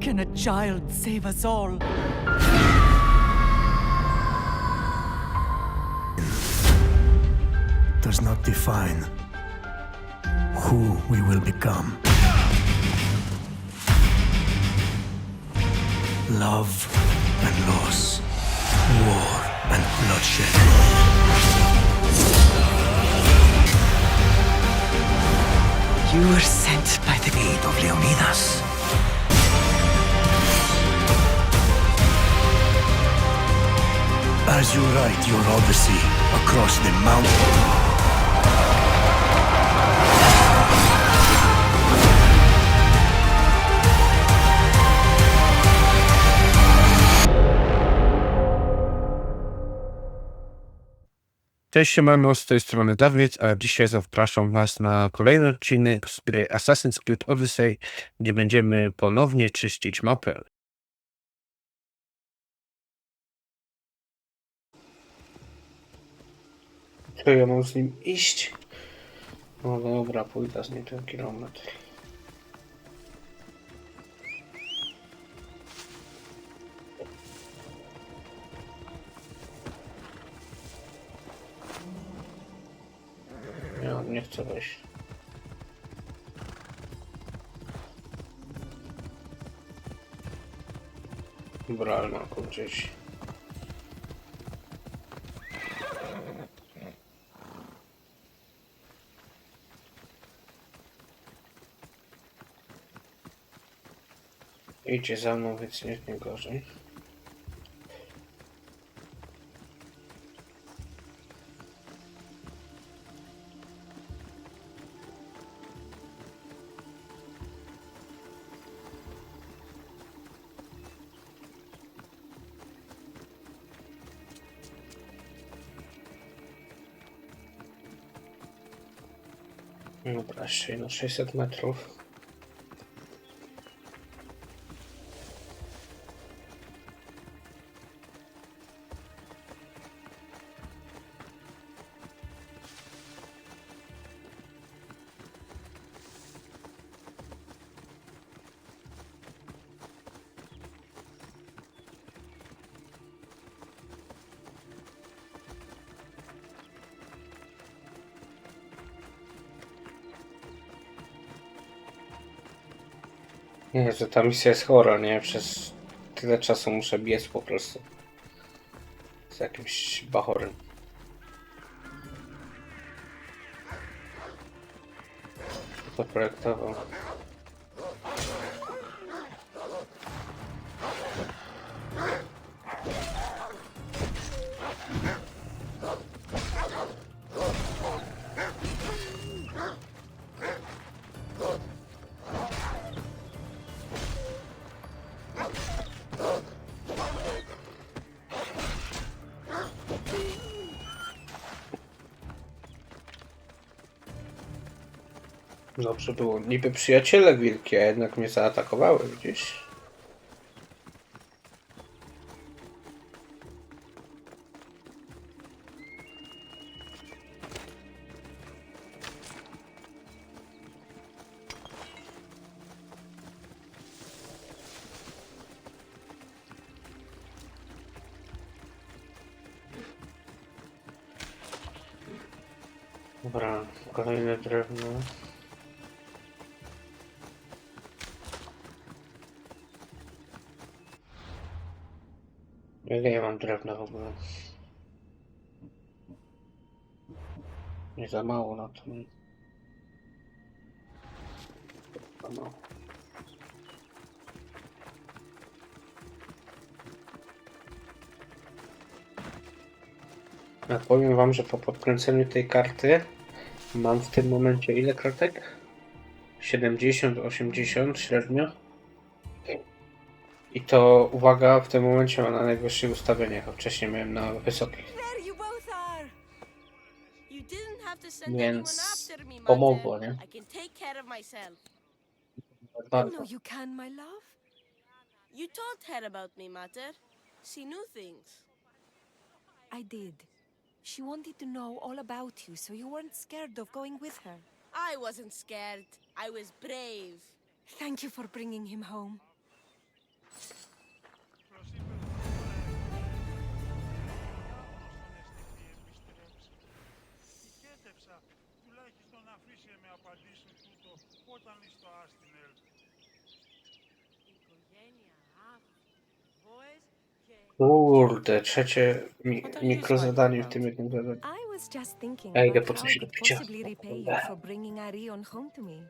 can a child save us all? Does not define who we will become. Love and loss, war and bloodshed. You were sent by the Aid of Leonidas. As you write your Odyssey across the mountain. Cześć, siemano, z tej strony Dawid, a dzisiaj zapraszam Was na kolejny odcinek z gry Assassin's Creed Odyssey, gdzie będziemy ponownie czyścić mapę. Czy ja mam z nim iść? No dobra, pójdę z nim ten kilometr. Ja nie chcę wejść. Dobra, ale mam gdzieś. Idzie za mną, więc nie gorzej. Dobra, jeszcze no 600 metrów. Nie, że ta misja jest chora, nie? Przez tyle czasu muszę biec po prostu. Z jakimś bachorem. Kto to projektował? Dobrze było. Niby przyjaciele wielkie, a jednak mnie zaatakowały gdzieś. Dobra, kolejne drewno. Ile ja mam drewna w ogóle? Nie za mało na to. Za mało. Ja powiem wam, że po podkręceniu tej karty mam w tym momencie ile kratek? 70, 80 średnio. I to uwaga, w tym momencie mam na najwyższych ustawieniach, a wcześniej miałem na wysokich. Więc pomogło, nie? Bardzo. No, you can, my love. You told her about me, Mater. She knew things. I did. She wanted to know all about you, so you weren't scared of going with her. I wasn't scared. I was brave. Thank you for bringing him home. Kurde, trzecie mikrozadanie w tym jednym zadaniu. I was just thinking Ja idę about po how coś I do could picia. possibly repay you for bringing Arion home to me.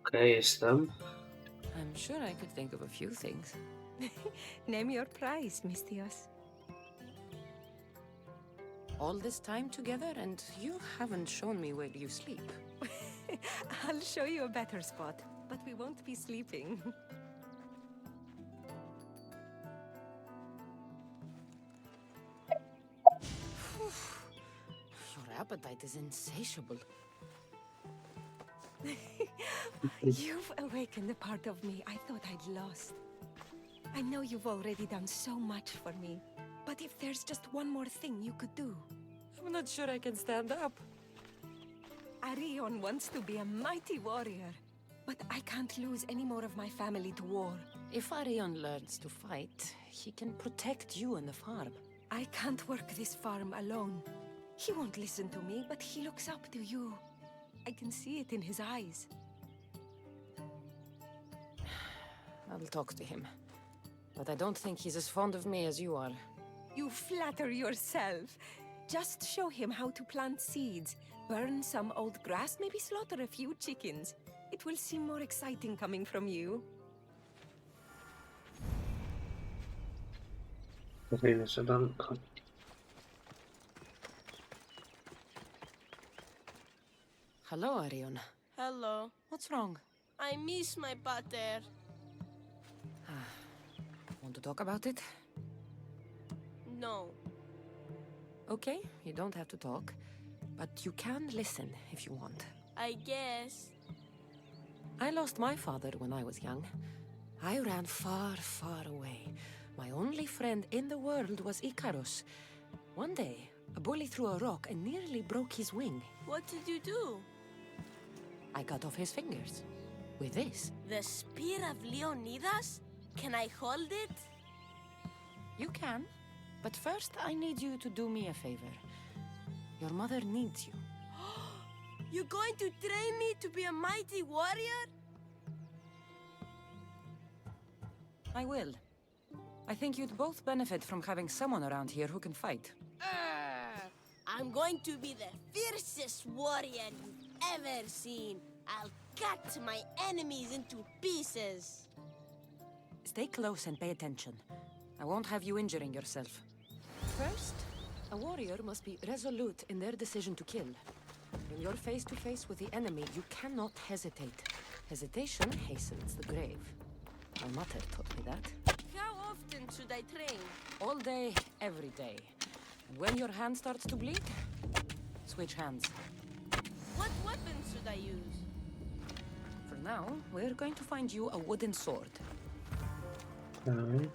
Okej, jestem. I'm sure I could think of a few things. Name your price, Mistios. All this time together, and you haven't shown me where you sleep. I'll show you a better spot, but we won't be sleeping. Your appetite is insatiable. You've awakened a part of me I thought I'd lost. I know you've already done so much for me, but if there's just one more thing you could do. I'm not sure I can stand up. Arion wants to be a mighty warrior, but I can't lose any more of my family to war. If Arion learns to fight, he can protect you and the farm. I can't work this farm alone. He won't listen to me, but he looks up to you. I can see it in his eyes. I'll talk to him. But I don't think he's as fond of me as you are. You flatter yourself. Just show him how to plant seeds, burn some old grass, maybe slaughter a few chickens. It will seem more exciting coming from you. Kolejne zadanko. Hello, Arion. Hello. What's wrong? I miss my butter. Want to talk about it? No. Okay, you don't have to talk. But you can listen if you want. I guess. I lost my father when I was young. I ran far, far away. My only friend in the world was Icarus. One day, a bully threw a rock and nearly broke his wing. What did you do? I cut off his fingers. With this. The spear of Leonidas? Can I hold it? You can. But first, I need you to do me a favor. Your mother needs you. You're going to train me to be a mighty warrior? I will. I think you'd both benefit from having someone around here who can fight. I'm going to be the fiercest warrior you've ever seen. I'll cut my enemies into pieces. Stay close and pay attention. I won't have you injuring yourself. First, a warrior must be resolute in their decision to kill. When you're face to face with the enemy, you cannot hesitate. Hesitation hastens the grave. My mother taught me that. How often should I train? All day, every day. And when your hand starts to bleed, switch hands. What weapon should I use? For now, we're going to find you a wooden sword. Mhm.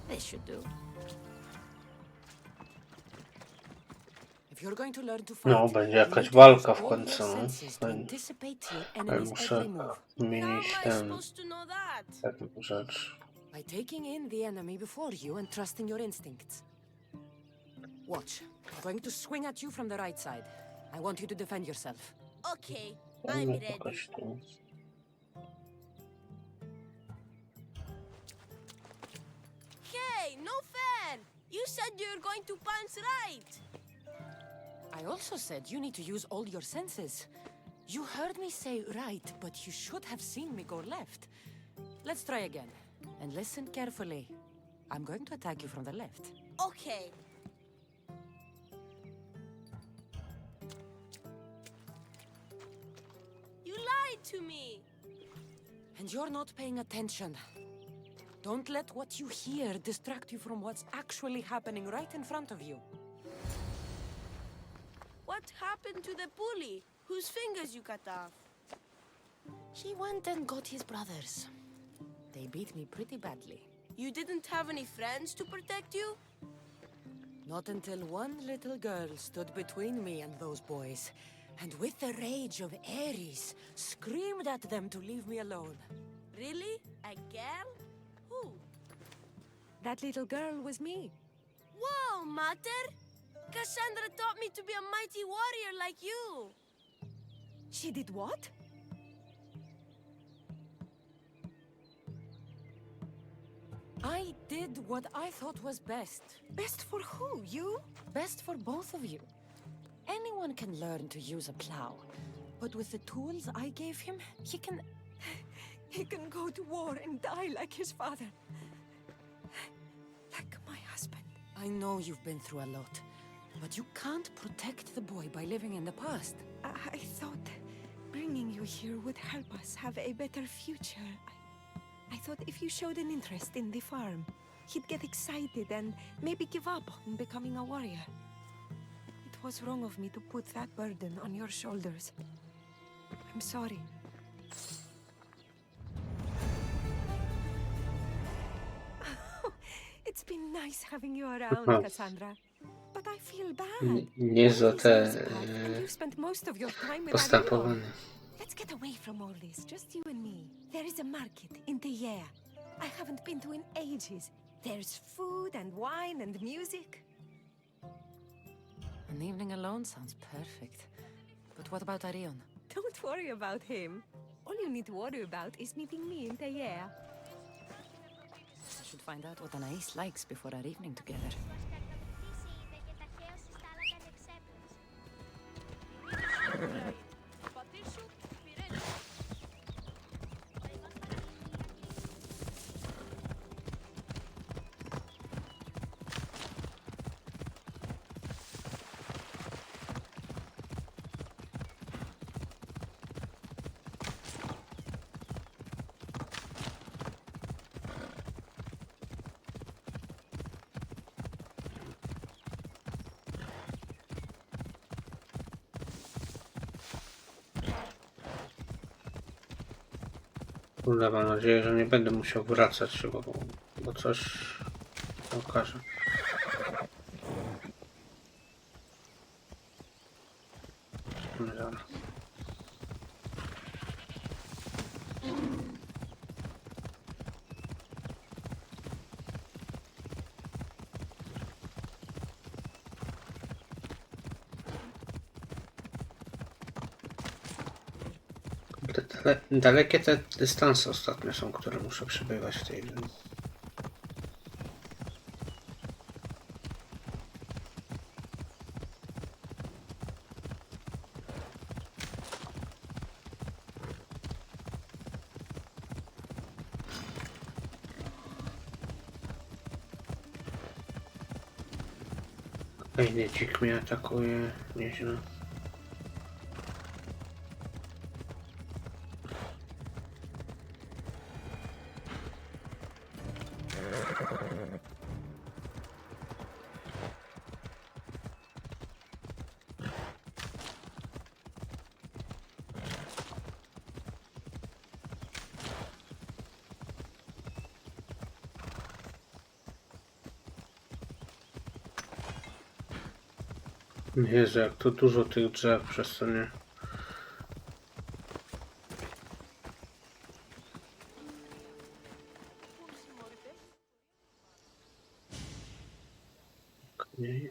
This should do. If you're going to learn to fight, No, będzie you jakaś need to walka use w all your końcu. senses to Fajnie. anticipate your Ale enemy's muszę every move. How zmienić am I ten, supposed to know that? taką rzecz. By taking in the enemy before you and trusting your instincts. Watch. I'm going to swing at you from the right side. I want you to defend yourself. Okay, I'm No, ready. pokaż tu. Hey, no fair! You said you were going to punch right. I also said you need to use all your senses. You heard me say right, but you should have seen me go left. Let's try again. And listen carefully. I'm going to attack you from the left. Okay. You lied to me. And you're not paying attention. Don't let what you hear distract you from what's actually happening right in front of you. What happened to the bully whose fingers you cut off? He went and got his brothers. They beat me pretty badly. You didn't have any friends to protect you? Not until one little girl stood between me and those boys, and with the rage of Ares, screamed at them to leave me alone. Really? A girl? Who? That little girl was me. Whoa, Mater! Cassandra taught me to be a mighty warrior like you! She did what? I did what I thought was best. Best for who? You? Best for both of you. Anyone can learn to use a plow, but with the tools I gave him, he can... He can go to war and die like his father. Like my husband. I know you've been through a lot, but you can't protect the boy by living in the past. I thought bringing you here would help us have a better future. I thought if you showed an interest in the farm, he'd get excited and maybe give up on becoming a warrior. It was wrong of me to put that burden on your shoulders. I'm sorry. It's been nice having you around, Cassandra. But I feel bad. Nie za te And you've spent most of your time with postępowanie. Ariel. Let's get away from all this, just you and me. There is a market in the year. I haven't been to in ages. There's food and wine and music. An evening alone sounds perfect. But what about Arion? Don't worry about him. All you need to worry about is meeting me in the year. I should find out what Anais likes before our evening together. Kurde, mam nadzieję, że nie będę musiał wracać, bo coś się okaże. Dobra. Dalekie te dystanse ostatnio są, które muszę przebywać w tej grze. Kolejny dzik mnie atakuje, nieźle. Jezu, jak to dużo tych drzew przez to nie. Nie.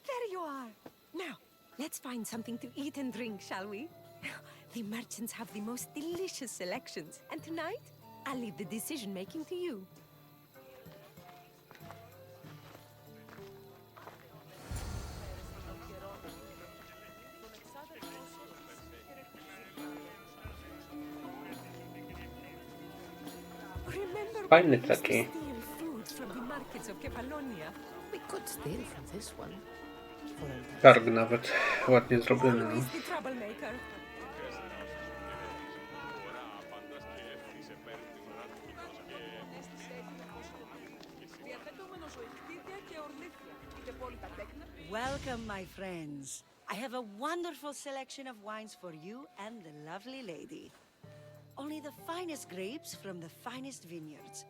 There you are. Now, let's find something to eat and drink, shall we? The merchants have the most delicious selections, and tonight, I'll leave the decision-making to you. Fajny taki. We could steal from this one. Targ nawet ładnie zrobiony. No. Welcome, my friends. I have a wonderful selection of wines for you and the lovely lady. Only the finest grapes from the finest vineyards.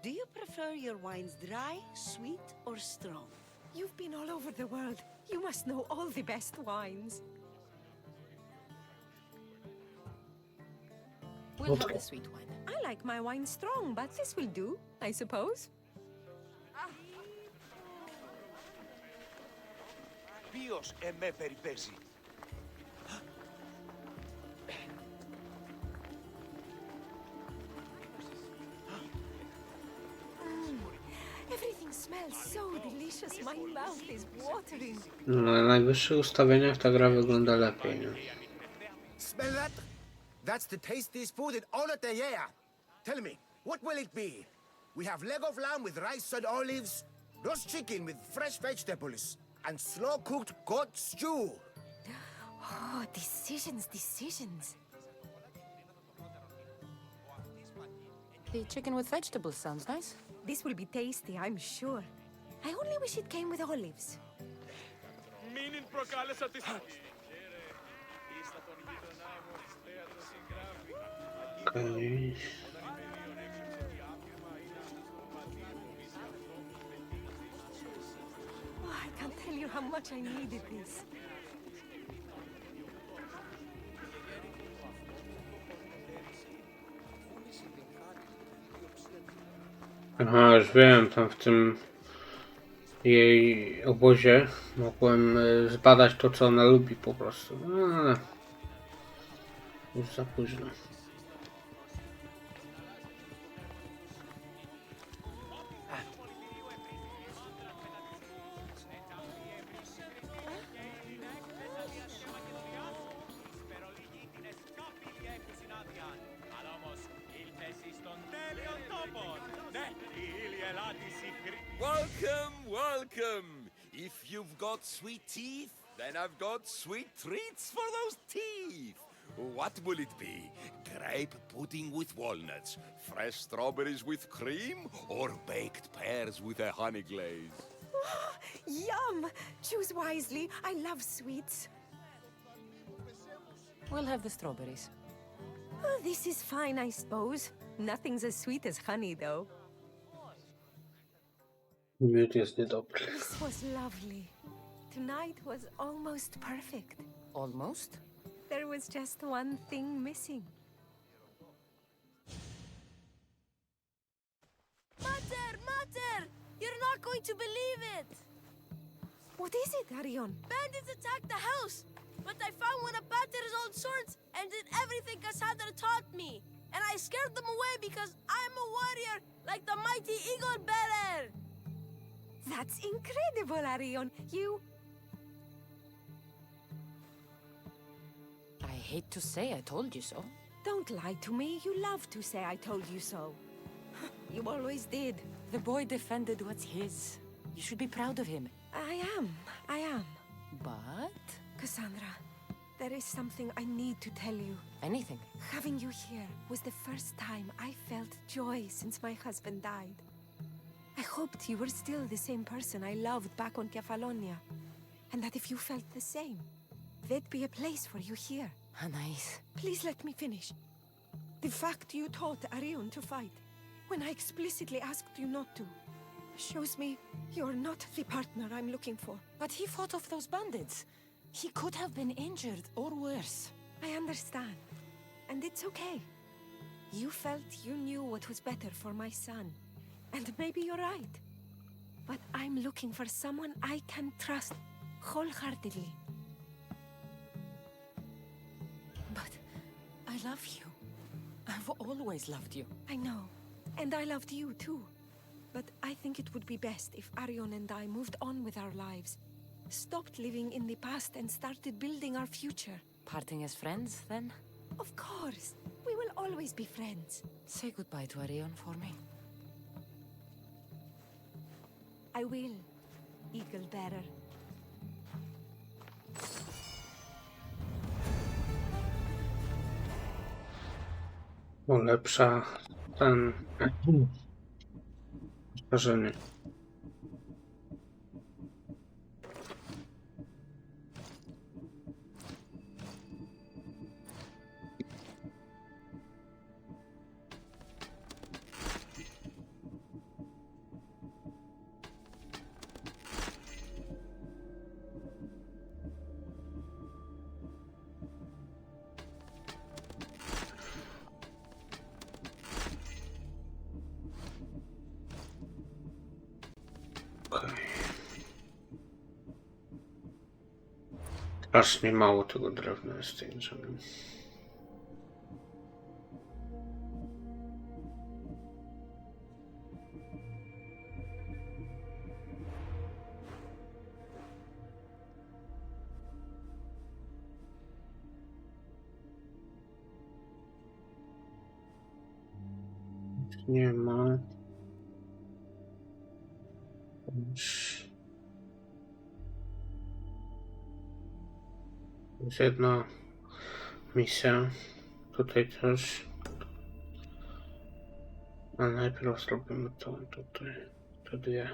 Do you prefer your wines dry, sweet, or strong? You've been all over the world. You must know all the best wines. We'll have the sweet wine. I like my wine strong, but this will do, I suppose. Ποιος εμέ περιπέζει? Everything smells so delicious. My mouth is watering. No, na najwyższych ustawieniach ta gra wygląda lepiej, nie? Smell that? That's the tastiest food in all of the year. Tell me, what will it be? We have leg of lamb with rice and olives, roast chicken with fresh vegetables, and slow-cooked goat stew. Oh, decisions. The chicken with vegetables sounds nice. This will be tasty, I'm sure. I only wish it came with olives. Okej. Oh, I can't tell you how much I needed this. Aha, już wiem, tam w tym jej obozie mogłem zbadać to, co ona lubi po prostu. No, już za późno. Welcome! If you've got sweet teeth, then I've got sweet treats for those teeth. What will it be? Grape pudding with walnuts, fresh strawberries with cream, or baked pears with a honey glaze? Yum! Choose wisely. I love sweets. We'll have the strawberries. Oh, this is fine, I suppose. Nothing's as sweet as honey, though. Miód jest niedobry. This was lovely. Tonight was almost perfect. Almost? There was just one thing missing. Mater! You're not going to believe it! What is it, Arion? Bandits attacked the house, but I found one of Pater's old swords and did everything Cassandra taught me. And I scared them away because I'm a warrior like the mighty eagle bearer. That's incredible, Arion. You... I hate to say I told you so. Don't lie to me. You love to say I told you so. You always did. The boy defended what's his. You should be proud of him. I am. But... Cassandra, there is something I need to tell you. anything. Having you here was the first time I felt joy since my husband died. I hoped you were still the same person I loved back on Kefalonia, and that if you felt the same, there'd be a place for you here. Nice. Please let me finish. The fact you taught Arion to fight, when I explicitly asked you not to, shows me you're not the partner I'm looking for. But he fought off those bandits. He could have been injured or worse. I understand, and it's okay. You felt you knew what was better for my son, and maybe you're right. But I'm looking for someone I can trust wholeheartedly. But I love you. I've always loved you. I know, and I loved you too. But I think it would be best if Arion and I moved on with our lives, stopped living in the past and started building our future. Parting as friends, then? Of course, we will always be friends. Say goodbye to Arion for me. I will, Eagle Bearer. Ulepsza ten wrażenie. Aż nie mało tego drewna jest w tej grze. Nie ma. Jest jedna misja. Tutaj też. A najpierw zrobimy to tutaj. Te dwie.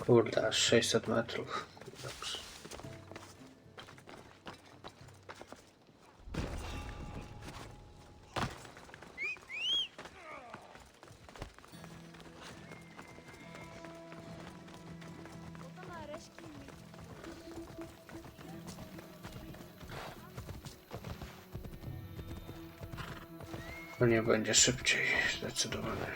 Kurde, aż 600 metrów. Dobrze. To nie będzie szybciej, zdecydowanie.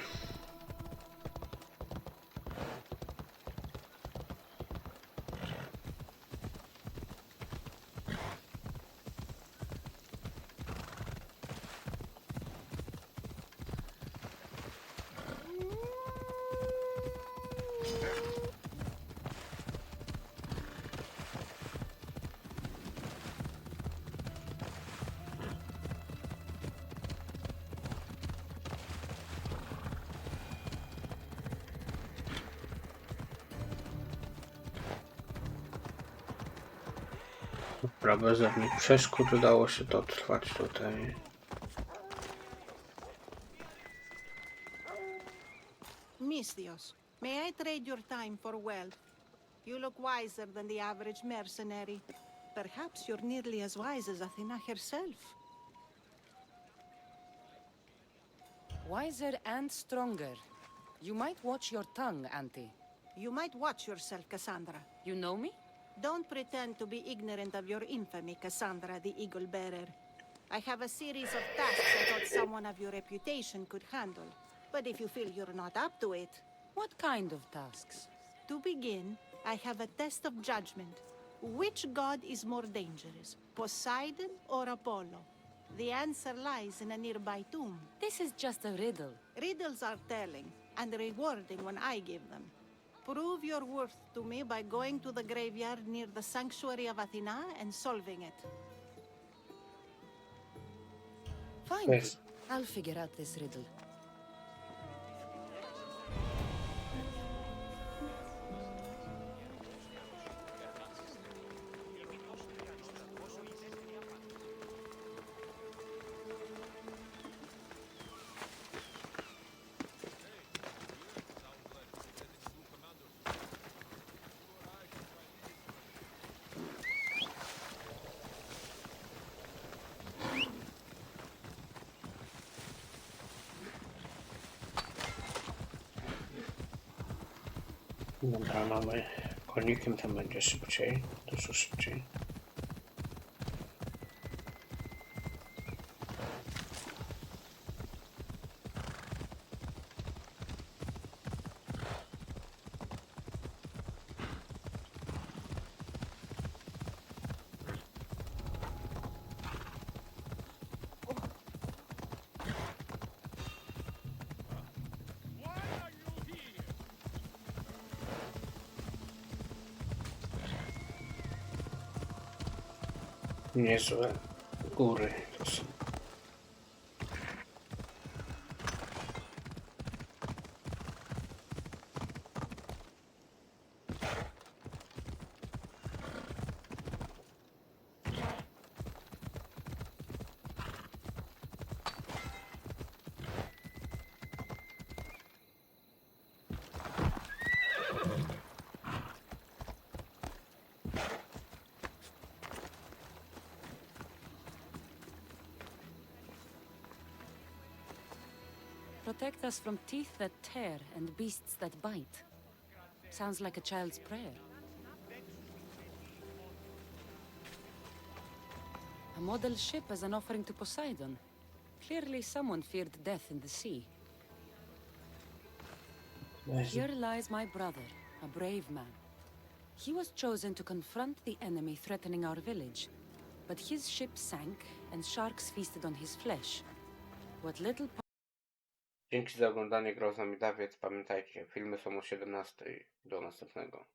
Dobra, bez żadnych przeszkód udało się dotrwać tutaj. Mistios, may I trade your time for wealth? You look wiser than the average mercenary. Perhaps you're nearly as wise as Athena herself. Wiser and stronger. You might watch your tongue, Auntie. You might watch yourself, Cassandra. You know me? Don't pretend to be ignorant of your infamy, Cassandra the Eagle Bearer. I have a series of tasks I thought someone of your reputation could handle. But if you feel you're not up to it... What kind of tasks? To begin, I have a test of judgment. Which god is more dangerous, Poseidon or Apollo? The answer lies in a nearby tomb. This is just a riddle. Riddles are telling and rewarding when I give them. Prove your worth to me by going to the graveyard near the sanctuary of Athena and solving it. Fine. Yes. I'll figure out this riddle. Dobra, mamy konikiem, tam będzie szybciej, dużo szybciej. Niezłe góry to są. protect us from teeth that tear and beasts that bite. Sounds like a child's prayer. A model ship as an offering to Poseidon. Clearly someone feared death in the sea. Here lies my brother, a brave man. He was chosen to confront the enemy threatening our village, but his ship sank and sharks feasted on his flesh. What little Dzięki za oglądanie. Grał z nami Dawid. Pamiętajcie, filmy są o 17:00. Do następnego.